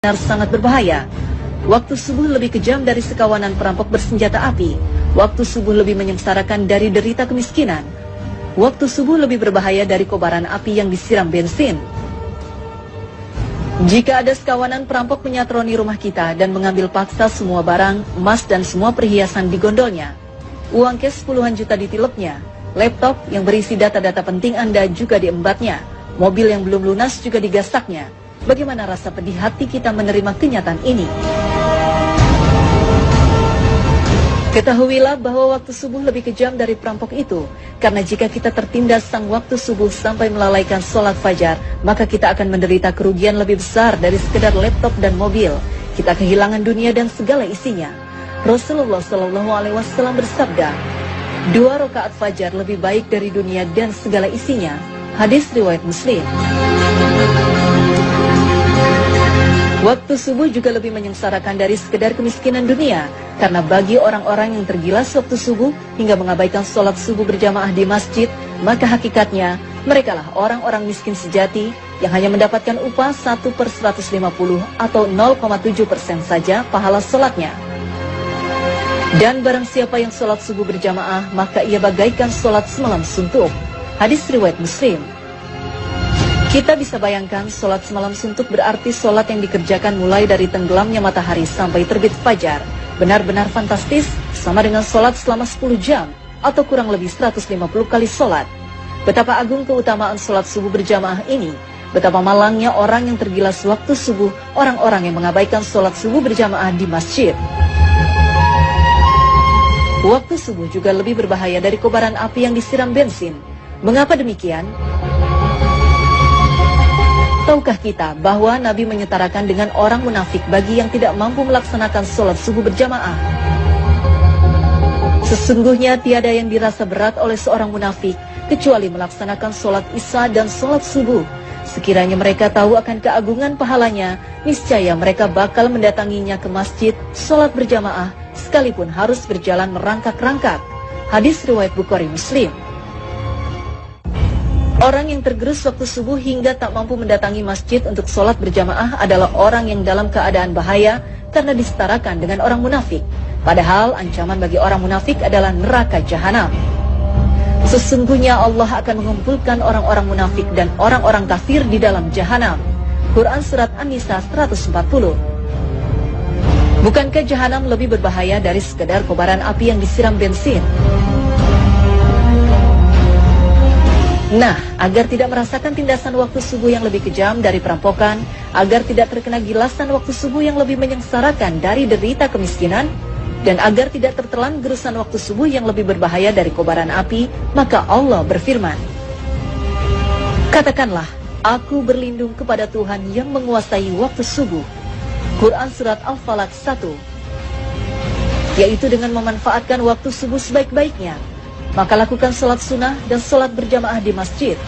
benar sangat berbahaya. Waktu subuh lebih kejam dari sekawanan perampok bersenjata api. Waktu subuh lebih menyengsarakan dari derita kemiskinan. Waktu subuh lebih berbahaya dari kobaran api yang disiram bensin. Jika ada sekawanan perampok menyatroni rumah kita dan mengambil paksa semua barang, emas dan semua perhiasan di gondolnya, uang cash puluhan juta ditilepnya, laptop yang berisi data-data penting Anda juga diembatnya, mobil yang belum lunas juga digasaknya. Bagaimana rasa pedih hati kita menerima kenyataan ini? Ketahuilah bahwa waktu subuh lebih kejam dari perampok itu. Karena jika kita tertindas sang waktu subuh sampai melalaikan sholat fajar, maka kita akan menderita kerugian lebih besar dari sekedar laptop dan mobil. Kita kehilangan dunia dan segala isinya. Rasulullah SAW bersabda, 2 rakaat fajar lebih baik dari dunia dan segala isinya. Hadis riwayat Muslim. Waktu subuh juga lebih menyengsarakan dari sekedar kemiskinan dunia, karena bagi orang-orang yang tergilas waktu subuh hingga mengabaikan sholat subuh berjamaah di masjid, maka hakikatnya merekalah orang-orang miskin sejati yang hanya mendapatkan upah 1/150 atau 0,7% saja pahala sholatnya. Dan barang siapa yang sholat subuh berjamaah, maka ia bagaikan sholat semalam suntuk. Hadis riwayat Muslim. Kita bisa bayangkan sholat semalam suntuk berarti sholat yang dikerjakan mulai dari tenggelamnya matahari sampai terbit fajar. Benar-benar fantastis, sama dengan sholat selama 10 jam atau kurang lebih 150 kali sholat. Betapa agung keutamaan sholat subuh berjamaah ini. Betapa malangnya orang yang tergilas waktu subuh, orang-orang yang mengabaikan sholat subuh berjamaah di masjid. Waktu subuh juga lebih berbahaya dari kobaran api yang disiram bensin. Mengapa demikian? Tahukah kita bahwa Nabi menyetarakan dengan orang munafik bagi yang tidak mampu melaksanakan sholat subuh berjamaah? Sesungguhnya tiada yang dirasa berat oleh seorang munafik kecuali melaksanakan sholat isya dan sholat subuh. Sekiranya mereka tahu akan keagungan pahalanya, niscaya mereka bakal mendatanginya ke masjid, sholat berjamaah, sekalipun harus berjalan merangkak-rangkak. Hadis riwayat Bukhari Muslim. Orang yang tergerus waktu subuh hingga tak mampu mendatangi masjid untuk sholat berjamaah adalah orang yang dalam keadaan bahaya karena disetarakan dengan orang munafik. Padahal ancaman bagi orang munafik adalah neraka jahanam. Sesungguhnya Allah akan mengumpulkan orang-orang munafik dan orang-orang kafir di dalam jahanam. Quran Surat An-Nisa 140. Bukankah jahanam lebih berbahaya dari sekedar kobaran api yang disiram bensin? Nah, agar tidak merasakan tindasan waktu subuh yang lebih kejam dari perampokan, agar tidak terkena gilasan waktu subuh yang lebih menyengsarakan dari derita kemiskinan, dan agar tidak tertelan gerusan waktu subuh yang lebih berbahaya dari kobaran api, maka Allah berfirman, katakanlah, aku berlindung kepada Tuhan yang menguasai waktu subuh. Quran Surat Al-Falaq 1. Yaitu dengan memanfaatkan waktu subuh sebaik-baiknya. Maka lakukan sholat sunnah dan sholat berjamaah di masjid.